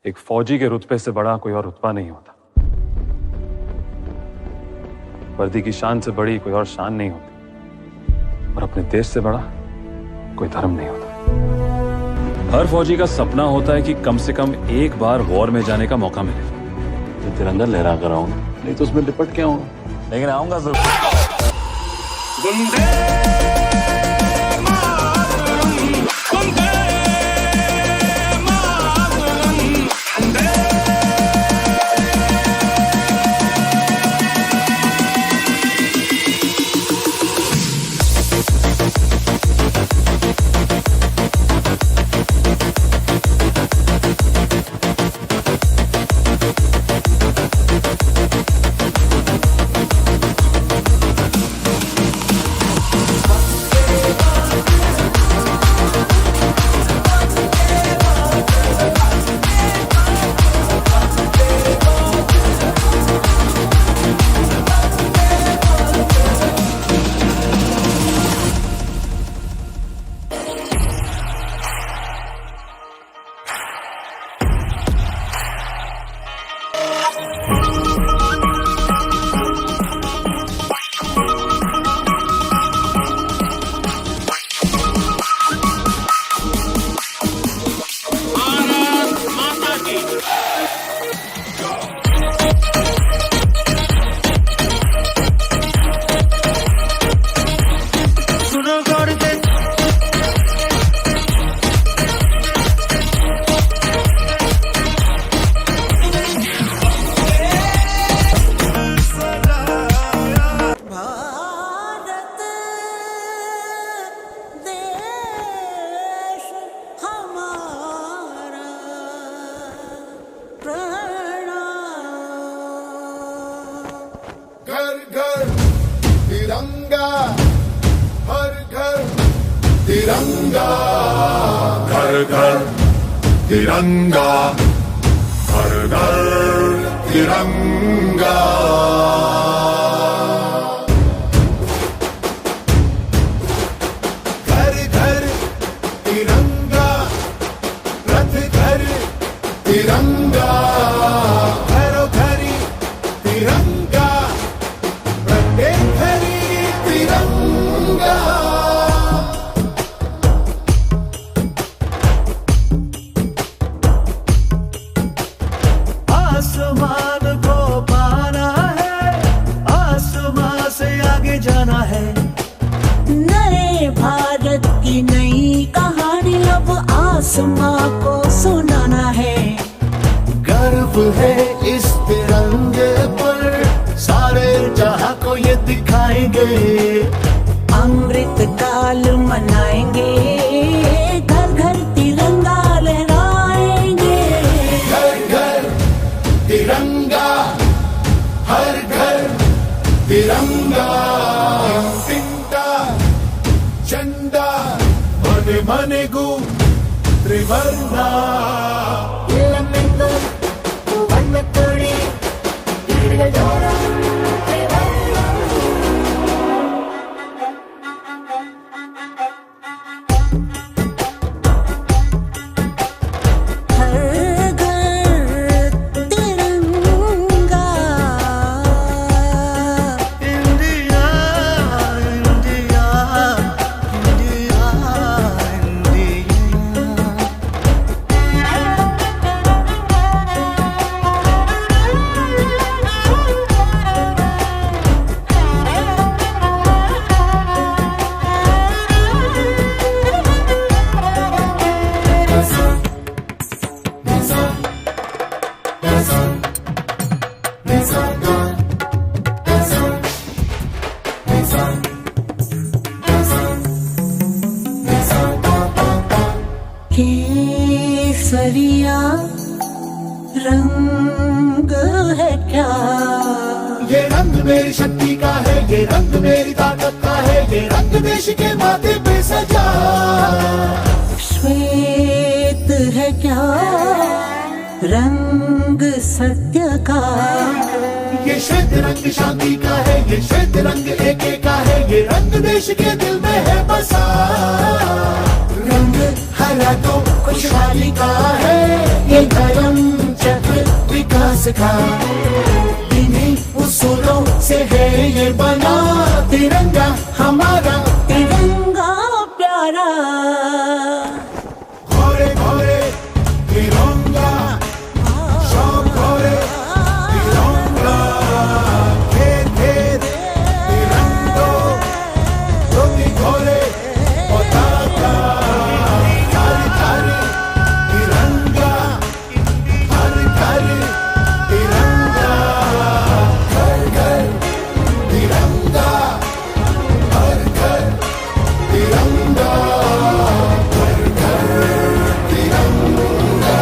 एक फौजी के रुतबे से बड़ा कोई और रुतबा नहीं होता। वर्दी की शान से बड़ी कोई और शान नहीं होती, और अपने देश से बड़ा कोई धर्म नहीं होता। हर फौजी का सपना होता है कि कम से कम एक बार वॉर में जाने का मौका मिले। मैं तिरंगा लहरा कर आऊंगा, नहीं तो उसमें लिपट के आऊंगा, लेकिन आऊंगा जरूर। घर घर तिरंगा, हर घर तिरंगा, घर घर तिरंगा, हर घर तिरंगा। घर घर तिरंगा, रथ घर तिरंगा, घरों घरी तिरंगा, तिरंगा। आसमान को पाना है, आसमान से आगे जाना है। नए भारत की नई कहानी अब आसमां को सुनाना है। गर्व है इस तिरंगे पर, सारे जहां को ये दिखाएंगे। अमृत काल मनाएंगे, घर घर तिरंगा लहराएंगे। घर घर तिरंगा, हर घर तिरंगा। तिंटा झंडा मने मनेगू त्रिवर्णा। केसरिया रंग है क्या? ये रंग मेरी शक्ति का है, ये रंग मेरी ताकत का है, ये रंग देश के माथे पे सजा। श्वेत है क्या रंग सत्य का? ये श्वेत रंग शांति का है, ये श्वेत रंग एके का है, ये रंग देश के दिल में है बसा। रंग हरा तो खुशहाली का है, ये धर्म सिखा। इन्हीं उसूलों से है ये बना तिरंगा हमारा, तिरंगा प्यारा। घोरे घोरे तिरंगा, शौक घोरे तिरंगा, घेर घेर तिरंगो, धोती घोरे पताका, थारी थारी तिरंगा, हर घर तिरंगा, घर घर तिरंगा, हर घर तिरंगा, घर घर तिरंगा।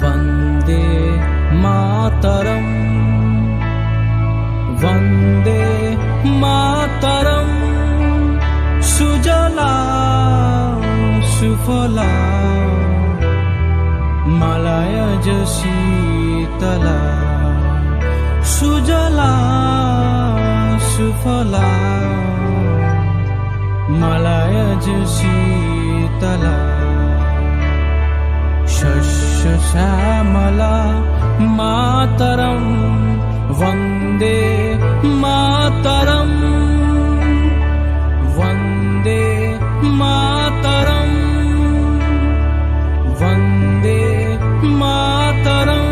वन्दे मातरम्, वन्दे मातरम्, सुजला सुफला मलयज शीतला, सुजला सुफला मलयज शीतला, शस्य श्यामला मातरम्, वन्दे मातरम्, वन्दे मातरम्, वन्दे मातरम्।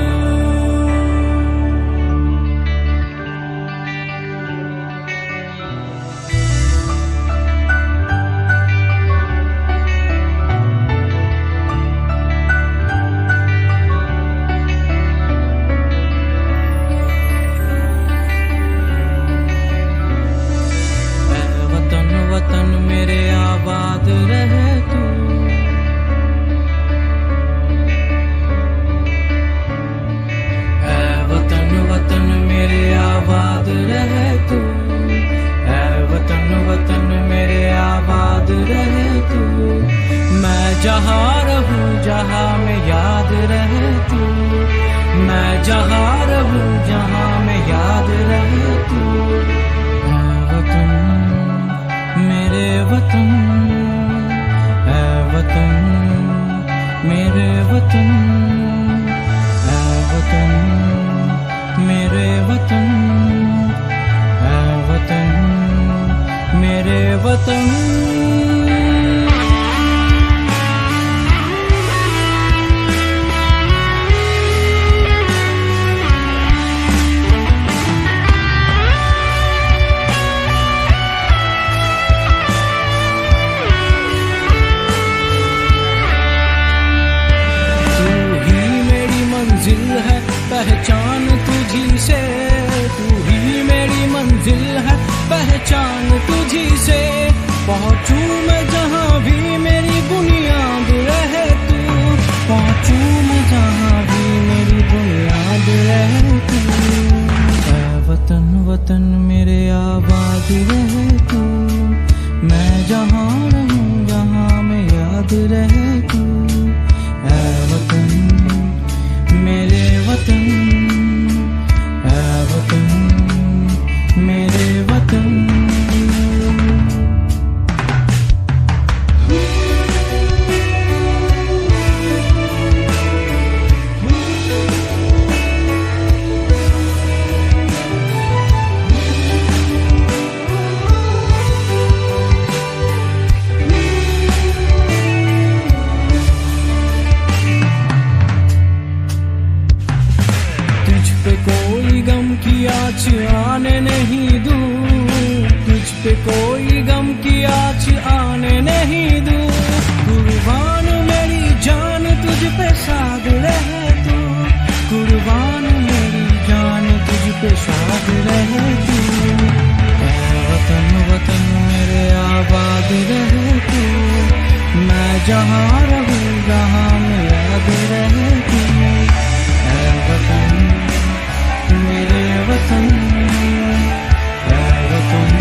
वतन मेरे आबाद रहे तू, ऐ वतन वतन मेरे आबाद रहे तू, ऐ वतन वतन मेरे आबाद रहे तू। मैं जहाँ रहूं जहाँ में याद रहे तू, मैं जहाँ रहूं जहाँ में याद रहे तू। ऐ वतन मेरे वतन, ऐ वतन मेरे वतन, ऐ वतन मेरे वतन, ऐ वतन मेरे वतन। पहचान तुझी से, तू ही मेरी मंजिल है, पहचान तुझी से। पहुँचूं मैं जहाँ भी मेरी बुनियाद रहे तू, पहुँचूं मैं जहाँ भी मेरी बुनियाद रहे तू। ऐ वतन वतन मेरे आबाद रहे तू, मैं जहाँ रहूं जहाँ में याद रहे तू। ऐ वतन मेरे वतन, ऐ वतन मेरे वतन। याद रहे तू, मैं जहाँ रहूं जहाँ में याद रहे तू। ऐ वतन मेरे वतन, ऐ वतन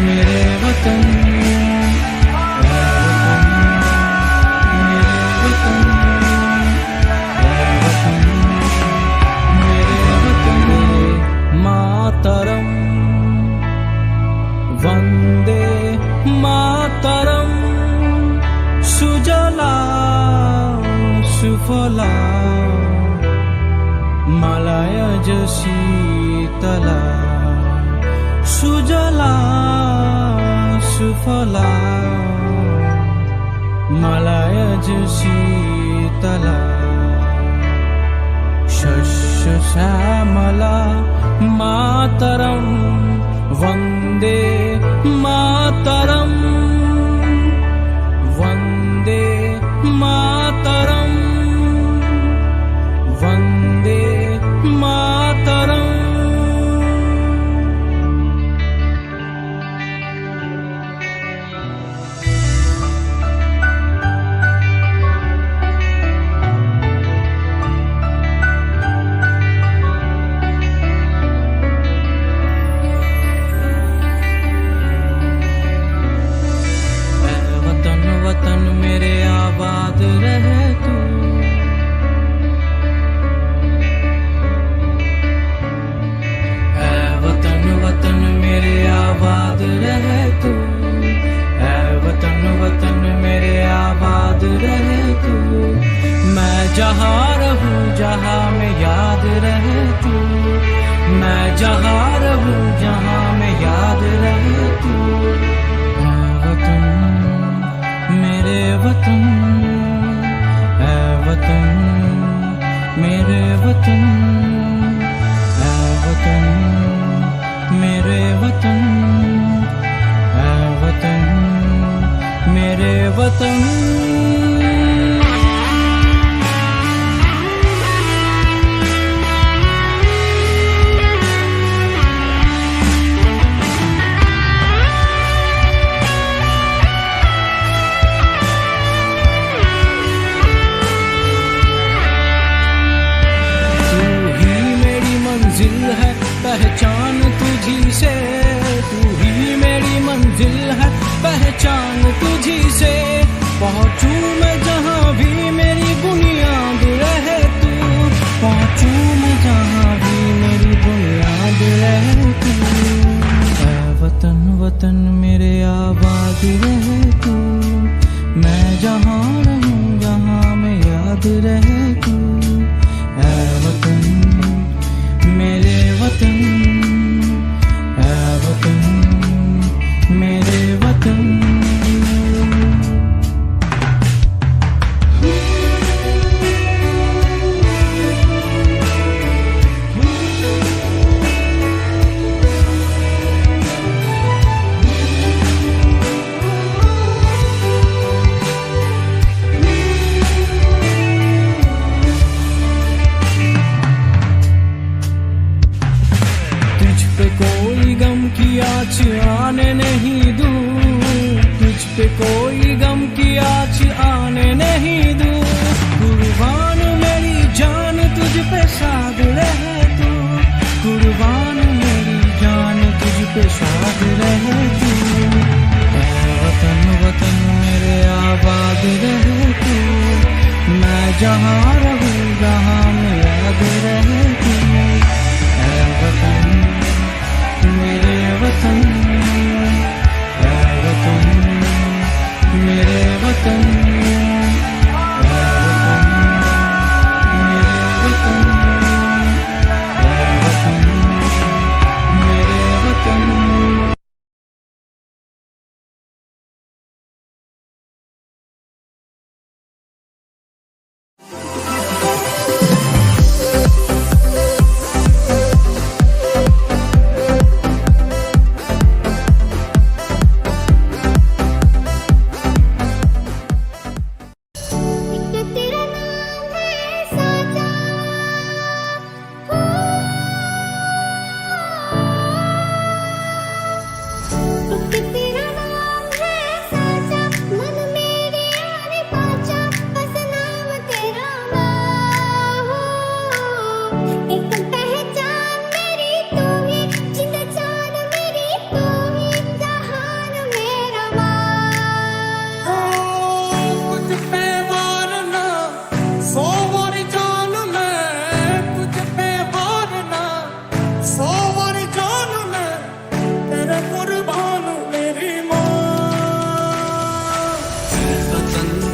मेरे वतन, ऐ वतन मेरे वतन, मातरम वंदे मातरम, सुजला सुफला मलयज शीतला, सुजला सुफला मलयज शीतला, शस्य श्यामला मातरम वंदे मातरम, वंदे मातरम, वंदे मातरम। वतन मेरे आबाद रहे तू, ऐ वतन वतन मेरे आबाद रहे तू, ऐ वतन वतन मेरे आबाद रहे तू, मैं जहाँ रहूं जहाँ में याद रहे तू, मैं जहाँ रहूं जहाँ में याद रहे तू। ऐ वतन मेरे वतन, ऐ वतन मेरे वतन, ऐ वतन मेरे वतन, ऐ वतन मेरे वतन। पहचान तुझी से, तू ही मेरी मंजिल है, पहचान तुझी से, पहुँचूं मैं जहाँ भी मेरी बुनियाद रहे तू, पहुँचूं मैं जहाँ भी मेरी बुनियाद रहे तू। ऐ वतन वतन मेरे आबाद रहे तू, मैं जहाँ रहूं जहाँ में याद रहे तू। ऐ वतन मेरे वतन, ऐ वतन मेरे वतन। कोई गम की आँच आने नहीं दूं, तुझ पे कोई गम की आँच आने नहीं दूं, कुर्बान मेरी जान तुझ पे शाद रहे तू, कुर्बान मेरी जान तुझ पे शाद रहे तू। ऐ वतन वतन मेरे आबाद रहे तू, मैं जहाँ रहूं जहाँ में याद रहे तू। ऐ वतन मेरे वतन, ऐ वतन मेरे वतन, ऐ वतन मेरे वतन, ऐ वतन मेरे वतन।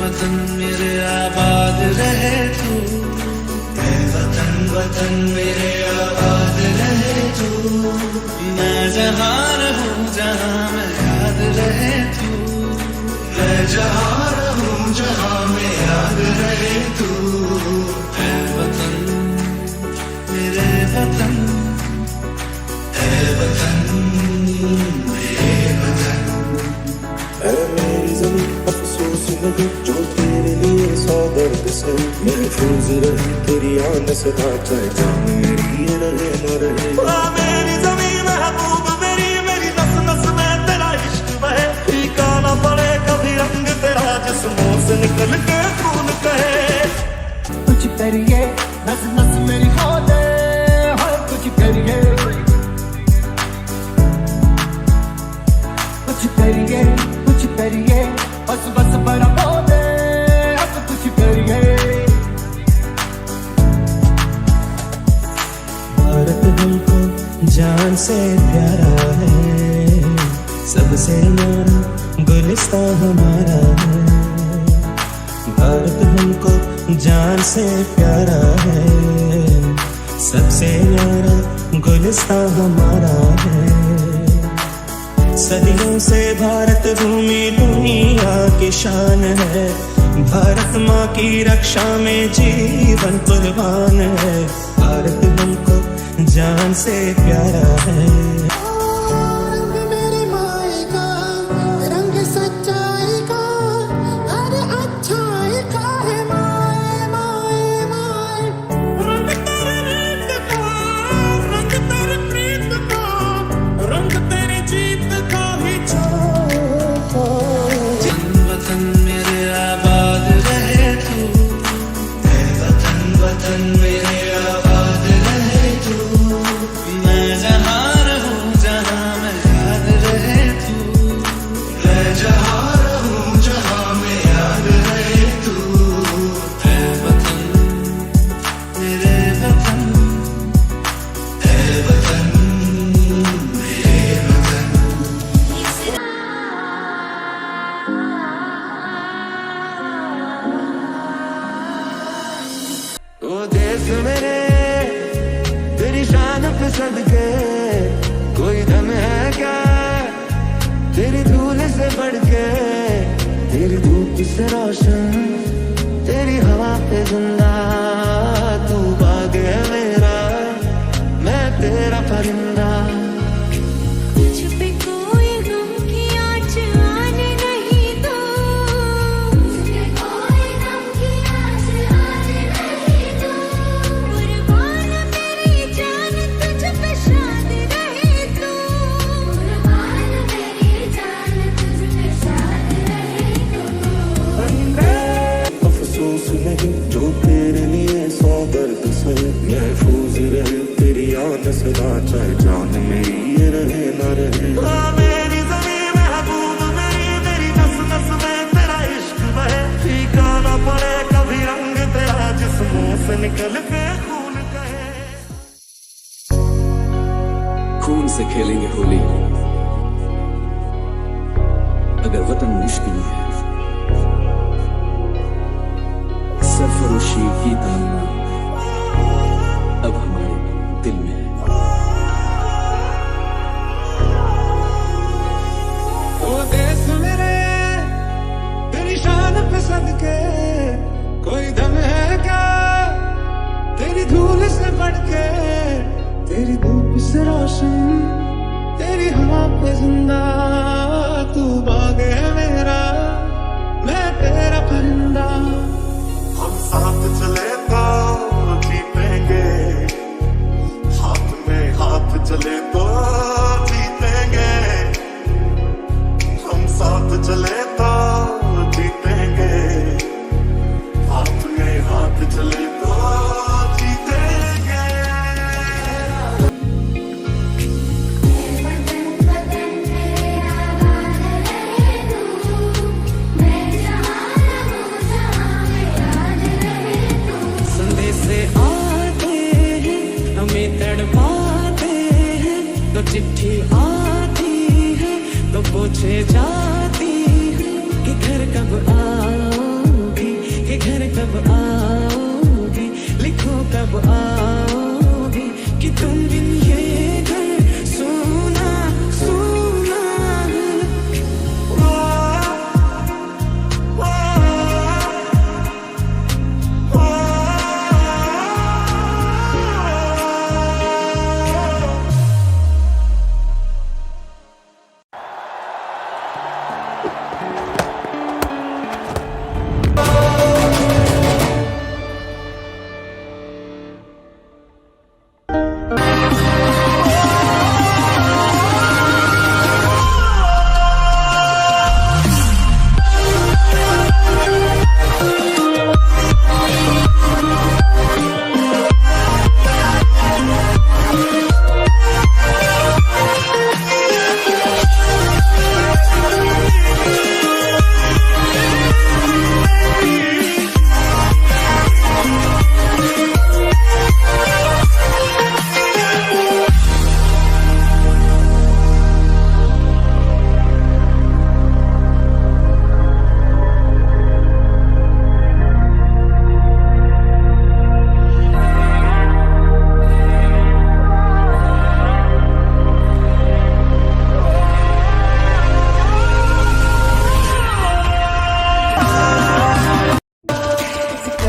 वतन मेरे आबाद रहे तू, ऐ वतन वतन मेरे आबाद रहे तू। मैं जहाँ रहूं जहाँ मैं याद रहे तू, मैं जहाँ रहूं जहाँ मैं याद रहे तू। ऐ वतन मेरे वतन, ऐ वतन मेरे वतन। ऐ मेरी ज़मीं अफसोस नहीं जो तेरे लिए सौ दर्द से महफूज रहे, तेरी आन सदा चाहे जान मेरी ये रहे न रहे। मेरी ज़मीं महबूब मेरी, मेरी नस नस में तेरा इश्क बहे, फीका ना पड़े कभी रंग तेरा जिस्मों से निकल के खून कहे। कुछ करिए नस नस मेरी खोले, हर कुछ करिए, कुछ करिए बस बस बड़ा बोले, अब कुछ करिए। भारत हमको जान से प्यारा है, सबसे न्यारा गुलिस्तां हमारा है। भारत हमको जान से प्यारा है, सबसे न्यारा गुलिस्तां हमारा है। सदियों से भारत भूमि दुनिया की शान है, भारत माँ की रक्षा में जीवन कुर्बान है। भारत हमको जान से प्यारा है। रंग मेरी माई का, रंग सच्चाई का, हर अच्छाई का है माए माए माए। रंग तेरे रीत का, रंग तेरे प्रीत का, रंग तेरी जीत का ही छाप। वतन मेरे आबाद रहे तू, ऐ वतन वतन मेरे आबाद रहे तू। मैं जहाँ रहूं जहाँ मैं याद रहे तू, मैं जहाँ रहूं जहाँ मैं याद रहे तू। ऐ वतन मेरे वतन, ऐ वतन मेरे वतन। ओ देश मेरे तेरी शान पे सदके, कोई दम है क्या तेरी धूल से बढ़ के। तेरी धूप से रोशन, तेरी हवा पे जिंदा, तू बाग है मेरा, मैं तेरा परिंदा। तुझ पे कोई गम की आँच आने नहीं दो, तुझ पे कोई गम की आँच आने नहीं दो। कुर्बान मेरी जान तुझ पे शाद रहे तू, कुर्बान मेरी जान तुझ पे शाद रहे तू। अफसोस नहीं जो तेरे लिए सौ दर्द से महफूज रहे, तेरी आन सदा चाहे जान मेरी ये रहे न रहे। मेरी ज़मीं महबूब मेरी, मेरी नस नस में तेरा इश्क बहे, फीका ना पड़े कभी रंग तेरा जिस्मों से निकल के खून कहे। खून से खेलेंगे होली, अगर वतन मुश्किल है, सरफरोशी की तमन्ना अब हमारे दिल में है। ओ देश मेरे तेरी शान पे सदके, कोई दम है क्या तेरी धूल से बढ़ के। तेरी धूप से रोशन, तेरी हवा पे जिंदा,